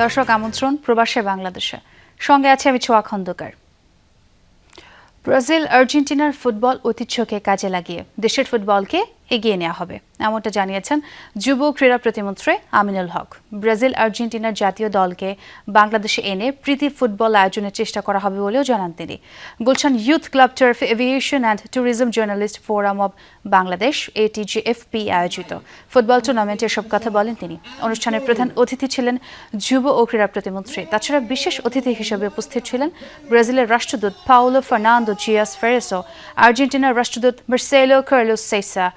দর্শক আমন্ত্রণ প্রবাসে বাংলাদেশে, সঙ্গে আছে আমি ছোয়া খন্দকার। ব্রাজিল আর্জেন্টিনার ফুটবল ঐতিহ্যকে কাজে লাগিয়ে দেশের ফুটবলকে এগিয়ে নেওয়া হবে, এমনটা জানিয়েছেন যুব ক্রীড়া প্রতিমন্ত্রী আমিনুল হক। ব্রাজিল আর্জেন্টিনার জাতীয় দলকে বাংলাদেশে এনে প্রীতি ফুটবল আয়োজনের চেষ্টা করা হবে বলেও জানান তিনি। Gulshan youth club turf aviation and tourism journalist forum of Bangladesh ATGFP আয়োজিত ফুটবল টুর্নামেন্টে এসব কথা বলেন তিনি। অনুষ্ঠানের প্রধান অতিথি ছিলেন যুব ও ক্রীড়া প্রতিমন্ত্রী। তাছাড়া বিশেষ অতিথি হিসেবে উপস্থিত ছিলেন ব্রাজিলের রাষ্ট্রদূত পাওলো ফার্নান্দো জিয়াস ফেরেসো, আর্জেন্টিনার রাষ্ট্রদূত মার্সেলো কার্লোস সেইসা।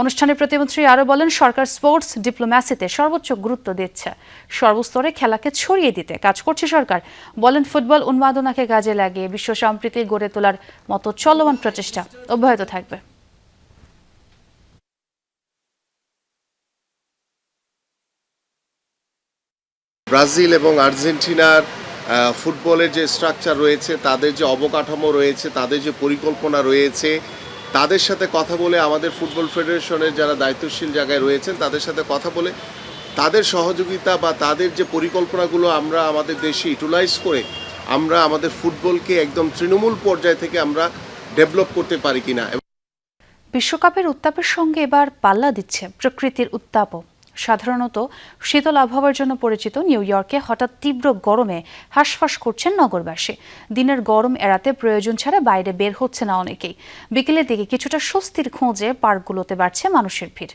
অনুষ্ঠানে প্রতিমন্ত্রী আরও বলেন, সরকার স্পোর্টস ডিপ্লোম্যাসিতে সর্বোচ্চ গুরুত্ব দিচ্ছে, সর্বস্তরে খেলাকে ছড়িয়ে দিতে কাজ করছে সরকার। বলেন, ফুটবল উন্মাদনাকে কাজে লাগিয়ে বিশ্ব সম্প্রীতি গড়ে তোলার মতো চলমান প্রচেষ্টা অব্যাহত থাকবে। ব্রাজিল এবং আর্জেন্টিনার ফুটবলের যে স্ট্রাকচার রয়েছে, তাদের যে অবকাঠামো রয়েছে, তাদের যে পরিকল্পনা রয়েছে, তাদের সাথে কথা বলে আমাদের ফুটবল ফেডারেশনের যারা দায়িত্বশীল জায়গায় রয়েছেন তাদের সাথে কথা বলে তাদের সহযোগিতা বা তাদের যে পরিকল্পনাগুলো আমরা আমাদের দেশে ইউটিলাইজ করে আমরা আমাদের ফুটবলকে একদম তৃণমূল পর্যায় থেকে আমরা ডেভেলপ করতে পারি কিনা। বিশ্বকাপের উত্তাপের সঙ্গে এবার পাল্লা দিচ্ছে প্রকৃতির উত্তাপও। সাধারণত শীতল আবহাওয়ার জন্য পরিচিত নিউ ইয়র্কে হঠাৎ তীব্র গরমে হাঁসফাঁস করছেন নগরবাসী। দিনের গরম এড়াতে প্রয়োজন ছাড়া বাইরে বের হচ্ছে না অনেকেই। বিকেলের দিকে কিছুটা স্বস্তির খোঁজে পার্কগুলোতে বাড়ছে মানুষের ভিড়।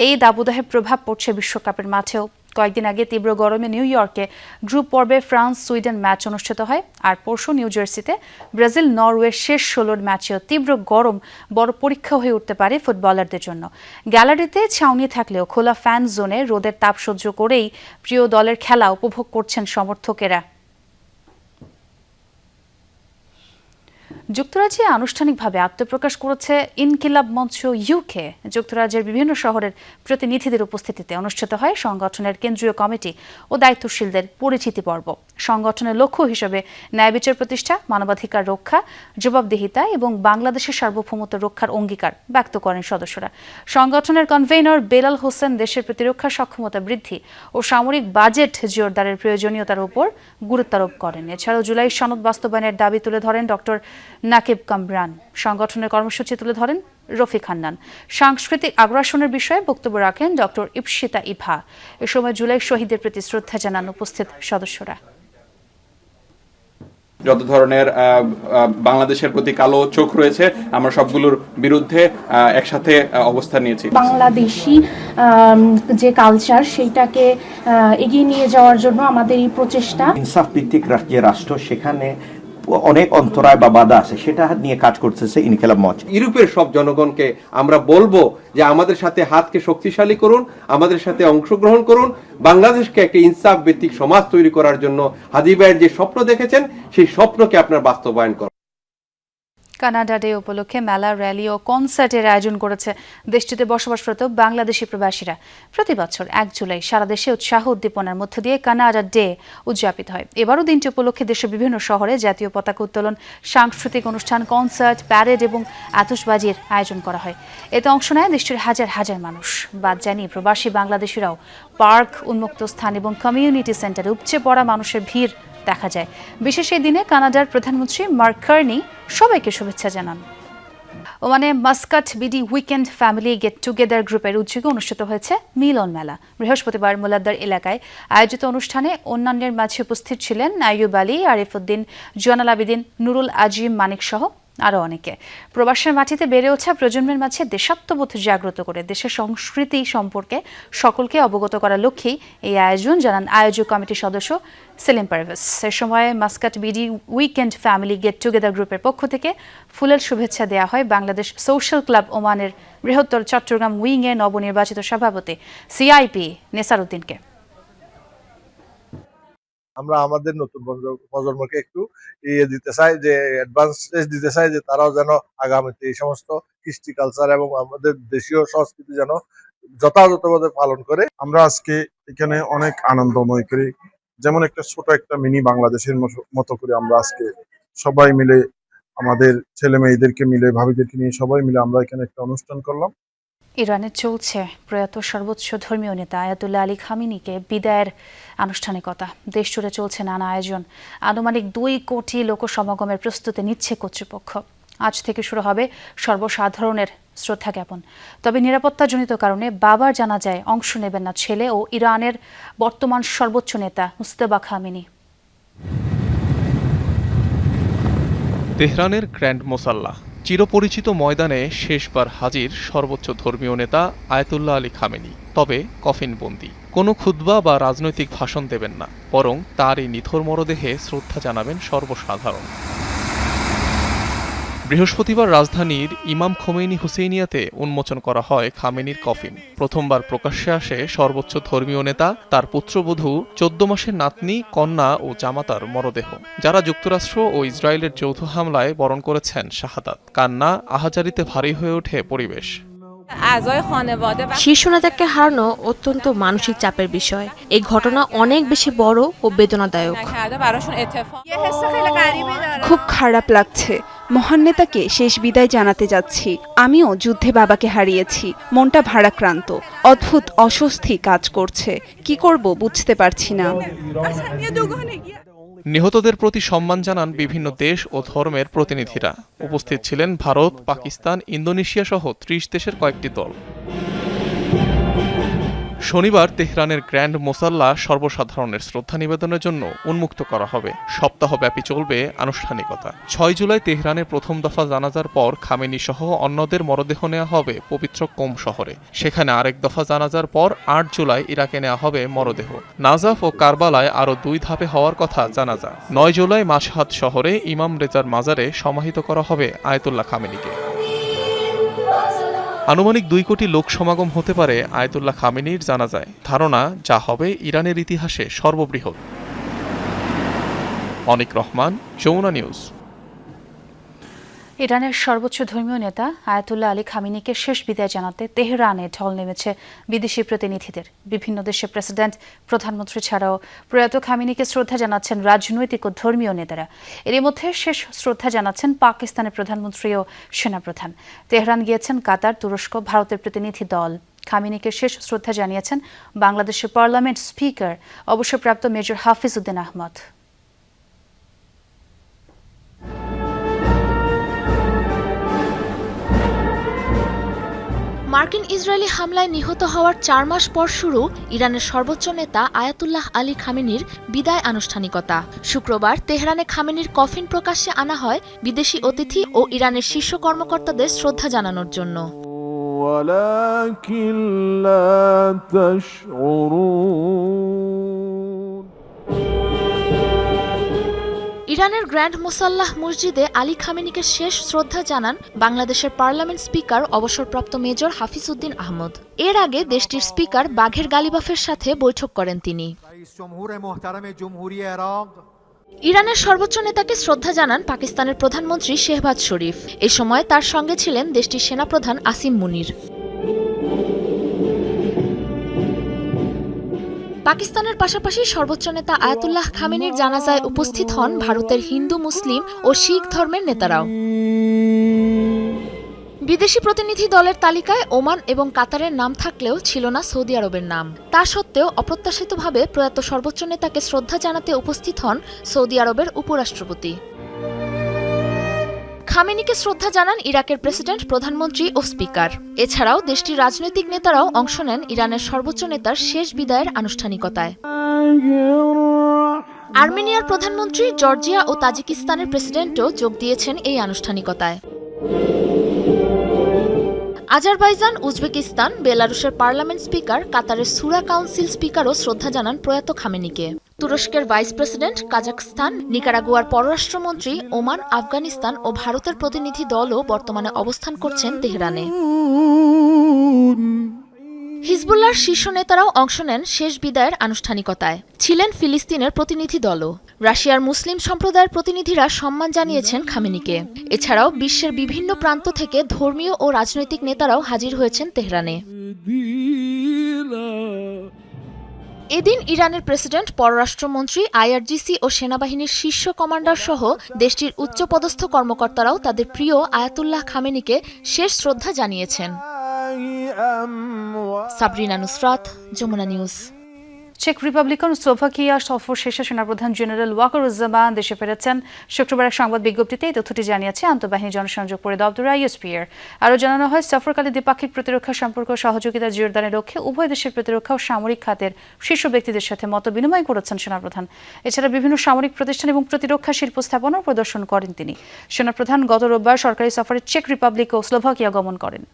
এই দাবদাহের প্রভাব পড়ছে বিশ্বকাপের মাঠেও। কয়েকদিন আগে তীব্র গরমে নিউ ইয়র্কে গ্রুপ পর্বে ফ্রান্স সুইডেন ম্যাচ অনুষ্ঠিত হয়, আর পরশু নিউ জার্সিতে ব্রাজিল নরওয়ের শেষ 16 ম্যাচেও তীব্র গরম বড় পরীক্ষা হয়ে উঠতে পারে ফুটবলারদের জন্য। গ্যালারিতে ছাউনি থাকলেও খোলা ফ্যান জোনে রোদের তাপ সহ্য করেই প্রিয় দলের খেলা উপভোগ করছেন সমর্থকেরা। যুক্তরাজ্যে আনুষ্ঠানিকভাবে আত্মপ্রকাশ করেছে ইনকিলাব মঞ্চ ইউকে। যুক্তরাজ্যের বিভিন্ন শহরের প্রতিনিধিদের উপস্থিতিতে অনুষ্ঠিত হয় সংগঠনের কেন্দ্রীয় কমিটি ও দায়িত্বশীলদের পরিচিতি পর্ব। সংগঠনের লক্ষ্য হিসেবে ন্যায় বিচার প্রতিষ্ঠা, মানবাধিকার রক্ষা, জবাবদিহিতা এবং বাংলাদেশের সার্বভৌমত্ব রক্ষার অঙ্গীকার ব্যক্ত করেন সদস্যরা। সংগঠনের কনভেনর বেলাল হোসেন দেশের প্রতিরক্ষা সক্ষমতা বৃদ্ধি ও সামরিক বাজেট জোরদারের প্রয়োজনীয়তার উপর গুরুত্ব আরোপ করেন। এছাড়াও জুলাই সনদ বাস্তবায়নের দাবি তুলে ধরেন ডক্টর নাকিব কামরান। সংগঠনের কর্মসূচি তুলে ধরেন রফিক হান্নান। সাংস্কৃতিক আগ্রাসনের বিষয়ে বক্তব্য রাখেন ডক্টর ইপসিতা ইভা। এ সময় জুলাই শহীদের প্রতি শ্রদ্ধা জানান উপস্থিত সদস্যরা। যত ধরনের বাংলাদেশের প্রতি কালো চোখ রয়েছে, আমরা সবগুলোর বিরুদ্ধে একসাথে অবস্থান নিয়েছি। বাংলাদেশি যে কালচার সেইটাকে এগিয়ে নিয়ে যাওয়ার জন্য আমাদের এই প্রচেষ্টা। ইনসাফ ভিত্তিক যে রাষ্ট্র, সেখানে অনেক অন্তরায় বা বাধা আছে, সেটা নিয়ে কাজ করতেছে ইনকিলাব মঞ্চ। ইউরোপের সব জনগণকে আমরা বলবো যে আমাদের সাথে হাতকে শক্তিশালী করুন, আমাদের সাথে অংশগ্রহণ করুন, বাংলাদেশকে একটা ইনসাফ ভিত্তিক সমাজ তৈরি করার জন্য হাজী ভাইয়ের যে স্বপ্ন দেখেছেন সেই স্বপ্নকে আপনার বাস্তবায়ন করুন। কানাডা ডে উপলক্ষে মেলা, র্যালি ও কনসার্টের আয়োজন করেছে দেশটিতে বসবাসরত বাংলাদেশি প্রবাসীরা। প্রতি বছর 1 জুলাই সারা দেশে উৎসাহ উদ্দীপনার মধ্য দিয়ে কানাডা ডে উদযাপিত হয়। এবারও দিনটি উপলক্ষে দেশের বিভিন্ন শহরে জাতীয় পতাকা উত্তোলন, সাংস্কৃতিক অনুষ্ঠান, কনসার্ট, প্যারেড এবং আতশবাজির আয়োজন করা হয়। এতে অংশ নেয় দেশটির হাজার হাজার মানুষ। বাদ জানিয়ে প্রবাসী বাংলাদেশিরাও পার্ক, উন্মুক্ত স্থান এবং কমিউনিটি সেন্টারে উপচে পড়া মানুষের ভিড় দেখা যায়। বিশেষ এই দিনে কানাডার প্রধানমন্ত্রী মার্ক কার্নি সবাইকে শুভেচ্ছা জানান। ওমানে Muscat BD weekend family get together গ্রুপের উদ্যোগে অনুষ্ঠিত হয়েছে মিলন মেলা। বৃহস্পতিবার মোলাদ্দার এলাকায় আয়োজিত অনুষ্ঠানে অন্যান্যের মাঝে উপস্থিত ছিলেন আইয়ুব আলী, আরিফুদ্দিন, জয়নাল আবেদিন, নুরুল আজিম মানিক সহ আরও অনেকে। প্রবাসের মাটিতে বেড়ে ওঠা প্রজন্মের মাঝে দেশাত্মবোধ জাগ্রত করে দেশের সংস্কৃতি সম্পর্কে সকলকে অবগত করার লক্ষ্যেই এই আয়োজন, জানান আয়োজক কমিটির সদস্য সেলিম পারভেজ। সে সময় Muscat BD weekend family get together গ্রুপের পক্ষ থেকে ফুলের শুভেচ্ছা দেওয়া হয় বাংলাদেশ সোশ্যাল ক্লাব ওমানের বৃহত্তর চট্টগ্রাম উইংয়ের নবনির্বাচিত সভাপতি CIP নেসার উদ্দিনকে। আমরা আমাদের নতুন প্রজন্মকে একটু দিতে চাই, যে অ্যাডভান্স দিতে চাই, যে তারাও যেন আগামীতে এই সমস্ত কৃষ্টি কালচার এবং আমাদের দেশীয় সংস্কৃতি যেন যথাযথভাবে পালন করে। আমরা আজকে এখানে অনেক আনন্দময় করি, যেমন একটা ছোট একটা মিনি বাংলাদেশের মতো করে আমরা আজকে সবাই মিলে, আমাদের ছেলে মেয়েদেরকে মিলে, ভাবিদেরকে নিয়ে সবাই মিলে আমরা এখানে একটা অনুষ্ঠান করলাম। ইরানে চলছে প্রয়াত সর্বোচ্চ ধর্মীয় নেতা আয়াতুল্লাহ আলী খামেনিকে বিদায়ের আনুষ্ঠানিকতা। দেশ জুড়ে চলছে নানা আয়োজন। আনুমানিক 2 কোটি লোকসমাগমের প্রস্তুতি নিচ্ছে কর্তৃপক্ষ। আজ থেকে শুরু হবে সর্বসাধারণের শ্রদ্ধা জ্ঞাপন। তবে নিরাপত্তাজনিত কারণে বাবার জানাজায় অংশ নেবেন না ছেলে ও ইরানের বর্তমান সর্বোচ্চ নেতা মুজতবা খামেনি। তেহরানের গ্র্যান্ড মোসাল্লা চিরপরিচিত ময়দানে শেষবার হাজির সর্বোচ্চ ধর্মীয় নেতা আয়াতুল্লাহ আলী খামেনি। তবে কফিনবন্দি, কোনো খুতবা বা রাজনৈতিক ভাষণ দেবেন না, বরং তার এই নিথর মরদেহে শ্রদ্ধা জানাবেন সর্বসাধারণ। বৃহস্পতিবার রাজধানীর ইমাম খোমেনি হুসেইনিয়াতে উন্মোচন করা হয় খামেনির কফিন। প্রথমবার প্রকাশ্যে আসে সর্বোচ্চ ধর্মীয় নেতা, তার পুত্রবধূ, 14 মাসের নাতনি, কন্যা ও জামাতার মরদেহ, যারা যুক্তরাষ্ট্র ও ইসরায়েলের যৌথ হামলায় বরণ করেছেন শাহাদাত। কান্না আহাজারিতে ভারী হয়ে ওঠে পরিবেশ। শীর্ষ নেতাকে হারানো অত্যন্ত মানসিক চাপের বিষয়। এই ঘটনা অনেক বেশি বড় ও বেদনাদায়ক। খুব খারাপ লাগছে। মহান নেতাকে শেষ বিদায় জানাতে যাচ্ছি। আমিও যুদ্ধে বাবাকে হারিয়েছি। মনটা ভারাক্রান্ত, অদ্ভুত অস্বস্তি কাজ করছে। কি করব বুঝতে পারছি না। নিহতদের প্রতি সম্মান জানান বিভিন্ন দেশ ও ধর্মের প্রতিনিধিরা। উপস্থিত ছিলেন ভারত, পাকিস্তান, ইন্দোনেশিয়া সহ 30 দেশের কয়েকটি দল। শনিবার তেহরানের গ্র্যান্ড মোসাল্লা সর্বসাধারণের শ্রদ্ধা নিবেদনের জন্য উন্মুক্ত করা হবে। সপ্তাহব্যাপী চলবে আনুষ্ঠানিকতা। 6 জুলাই তেহরানের প্রথম দফা জানাজার পর খামেনি সহ অন্যদের মরদেহ নেওয়া হবে পবিত্র কোম শহরে। সেখানে আরেক দফা জানাজার পর 8 জুলাই ইরাকে নেওয়া হবে মরদেহ। নাজাফ ও কারবালায় আরও 2 ধাপে হওয়ার কথা জানাজা। 9 জুলাই মাশহাদ শহরে ইমাম রেজার মাজারে সমাহিত করা হবে আয়াতুল্লাহ খামেনিকে। আনুমানিক 2 কোটি লোক সমাগম হতে পারে আয়াতুল্লাহ খামেনির জানাজায়। ধারণা, যা হবে ইরানের ইতিহাসে সর্ববৃহৎ। অনিক রহমান, যমুনা নিউজ। ইরানের সর্বোচ্চ ধর্মীয় নেতা আয়াতুল্লাহ আলী খামেনিকে শেষ বিদায় জানাতে তেহরানে ঢল নেমেছে বিদেশি প্রতিনিধিদের। বিভিন্ন দেশের প্রেসিডেন্ট, প্রধানমন্ত্রী ছাড়াও প্রয়াত খামেনিকে শ্রদ্ধা জানাচ্ছেন রাজনৈতিক ও ধর্মীয় নেতারা। এরই মধ্যে শেষ শ্রদ্ধা জানাচ্ছেন পাকিস্তানের প্রধানমন্ত্রী ও সেনাপ্রধান। তেহরান গিয়েছেন কাতার, তুরস্ক, ভারতের প্রতিনিধি দল। খামেনিকে শেষ শ্রদ্ধা জানিয়েছেন বাংলাদেশের পার্লামেন্ট স্পিকার, অবসরপ্রাপ্ত মেজর হাফিজ উদ্দিন আহমদ। মার্কিন ইসরায়েলি হামলায় নিহত হওয়ার 4 মাস পর শুরু ইরানের সর্বোচ্চ নেতা আয়াতুল্লাহ আলী খামেনির বিদায় আনুষ্ঠানিকতা। শুক্রবার তেহরানে খামেনির কফিন প্রকাশ্যে আনা হয় বিদেশি অতিথি ও ইরানের শীর্ষ কর্মকর্তাদের শ্রদ্ধা জানানোর জন্য। ইরানের গ্র্যান্ড মোসাল্লাহ মসজিদে আলী খামেনিকে শেষ শ্রদ্ধা জানান বাংলাদেশের পার্লামেন্ট স্পিকার, অবসরপ্রাপ্ত মেজর হাফিজ উদ্দিন আহমদ। এর আগে দেশটির স্পিকার বাঘের গালিবাফের সাথে বৈঠক করেন তিনি। ইরানের সর্বোচ্চ নেতাকে শ্রদ্ধা জানান পাকিস্তানের প্রধানমন্ত্রী শেহবাজ শরীফ। এ সময় তার সঙ্গে ছিলেন দেশটির সেনাপ্রধান আসিম মুনির। পাকিস্তানের পাশাপাশি সর্বোচ্চ নেতা আয়াতুল্লাহ খামেনির জানাজায় উপস্থিত হন ভারতের হিন্দু, মুসলিম ও শিখ ধর্মের নেতারাও। বিদেশি প্রতিনিধি দলের তালিকায় ওমান এবং কাতারের নাম থাকলেও ছিল না সৌদি আরবের নাম। তা সত্ত্বেও অপ্রত্যাশিতভাবে প্রয়াত সর্বোচ্চ নেতাকে শ্রদ্ধা জানাতে উপস্থিত হন সৌদি আরবের উপরাষ্ট্রপতি। খামেনিকে শ্রদ্ধা জানান ইরাকের প্রেসিডেন্ট, প্রধানমন্ত্রী ও স্পিকার। এছাড়াও দেশটির রাজনৈতিক নেতারাও অংশ নেন ইরানের সর্বোচ্চ নেতার শেষ বিদায়ের আনুষ্ঠানিকতায়। আর্মেনিয়ার প্রধানমন্ত্রী, জর্জিয়া ও তাজিকিস্তানের প্রেসিডেন্টও যোগ দিয়েছেন এই আনুষ্ঠানিকতায়। আজারবাইজান, উজবেকিস্তান, বেলারুশের পার্লামেন্ট স্পিকার, কাতারের সুরা কাউন্সিল স্পিকারও শ্রদ্ধা জানান প্রয়াত খামেনিকে। তুরস্কের ভাইস প্রেসিডেন্ট, কাজাখস্তান, নিকারাগুয়ার পররাষ্ট্রমন্ত্রী, ওমান, আফগানিস্তান ও ভারতের প্রতিনিধি দলও বর্তমানে অবস্থান করছেন তেহরানে। হিজবুল্লাহর শীর্ষ নেতারাও অংশ নেন শেষ বিদায়ের আনুষ্ঠানিকতায়। ছিলেন ফিলিস্তিনের প্রতিনিধি দলও। রাশিয়ার মুসলিম সম্প্রদায়ের প্রতিনিধিরা সম্মান জানিয়েছেন খামেনিকে। এছাড়াও বিশ্বের বিভিন্ন প্রান্ত থেকে ধর্মীয় ও রাজনৈতিক নেতারাও হাজির হয়েছেন তেহরানে। এদিন ইরানের প্রেসিডেন্ট, পররাষ্ট্রমন্ত্রী, আইআরজিসি ও সেনাবাহিনীর শীর্ষ কমান্ডার সহ দেশটির উচ্চপদস্থ কর্মকর্তারাও তাদের প্রিয় আয়াতুল্লাহ খামেনিকে শেষ শ্রদ্ধা জানিয়েছেন। সাবরিনা নুসরাত, যমুনা নিউজ। চেক রিপাবলিক ও স্লোভাকিয়া সফর শেষে সেনাপ্রধান জেনারেল ওয়াকারুজ্জামান দেশে ফিরেছেন। শুক্রবার এক সংবাদ বিজ্ঞপ্তিতে এই তথ্যটি জানিয়েছে আন্তঃবাহিনী জনসংযোগ পরিদপ্তর আইএসপিআর। আরও জানানো হয়, সফরকালে দ্বিপাক্ষিক প্রতিরক্ষা সম্পর্ক সহযোগিতা জোরদারের লক্ষ্যে উভয় দেশের প্রতিরক্ষা ও সামরিক খাতের শীর্ষ ব্যক্তিদের সাথে মত বিনিময় করেছেন সেনাপ্রধান। এছাড়া বিভিন্ন সামরিক প্রতিষ্ঠান এবং প্রতিরক্ষা শিল্প স্থাপনাও প্রদর্শন করেন তিনি। সেনাপ্রধান গত রোববার সরকারি সফরে চেক রিপাবলিক ও স্লোভাকিয়া গমন করেন।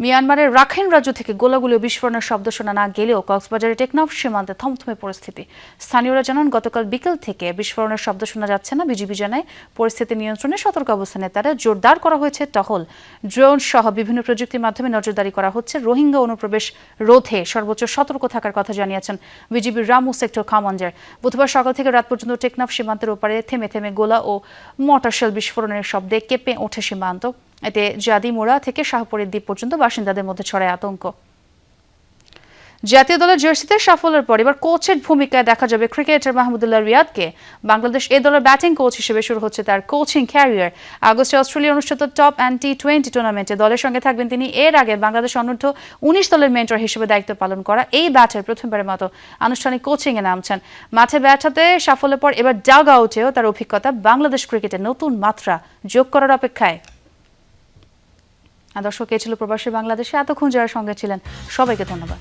মিয়ানমারের রাখাইন রাজ্য থেকে গোলাগুলি ও বিস্ফোরণের শব্দ শোনা না গেলেও কক্সবাজারের টেকনাফ সীমান্তে থমথমে পরিস্থিতি। স্থানীয়রা জানান, গতকাল বিকেল থেকে বিস্ফোরণের শব্দ শোনা যাচ্ছে না। বিজিবি জানায়, পরিস্থিতি নিয়ন্ত্রণে সতর্ক অবস্থানে তারা জোরদার করা হয়েছে টহল, ড্রোন সহ বিভিন্ন প্রযুক্তির মাধ্যমে নজরদারি করা হচ্ছে। রোহিঙ্গা অনুপ্রবেশ রোধে সর্বোচ্চ সতর্ক থাকার কথা জানিয়েছেন বিজিবির রামু সেক্টর কমান্ডার। বুধবার সকাল থেকে রাত পর্যন্ত টেকনাফ সীমান্তের ওপারে থেমে থেমে গোলা ও মর্টার বিস্ফোরণের শব্দে কেঁপে ওঠে সীমান্ত। এতে জাদিমোড়া থেকে শাহপুরের দ্বীপ পর্যন্ত বাসিন্দাদের মধ্যে ছড়ায় আতঙ্ক। জাতীয় দলের জার্সিতে সাফল্যের পর এবার কোচের ভূমিকায় দেখা যাবে ক্রিকেটার মাহমুদুল্লাহ রিয়াদকে। বাংলাদেশ এ দলের ব্যাটিং কোচ হিসেবে শুরু হচ্ছে তার কোচিং ক্যারিয়ার। আগস্টে অস্ট্রেলিয়া অনুষ্ঠিত টপ অ্যান্ড টি20 টুর্নামেন্টে দলের সঙ্গে থাকবেন তিনি। এর আগে বাংলাদেশ অনূর্ধ্ব 19 দলের মেন্টর হিসেবে দায়িত্ব পালন করা এই ব্যাটার প্রথমবারের মতো আনুষ্ঠানিক কোচিংয়ে নামছেন। মাঠে ব্যাট হাতে সাফল্যের পর এবার ডাগ আউটেও তার অভিজ্ঞতা বাংলাদেশ ক্রিকেটে নতুন মাত্রা যোগ করার অপেক্ষায়। দর্শক, এ ছিল প্রবাসী বাংলাদেশে এতক্ষণ যারা সঙ্গে ছিলেন সবাইকে ধন্যবাদ।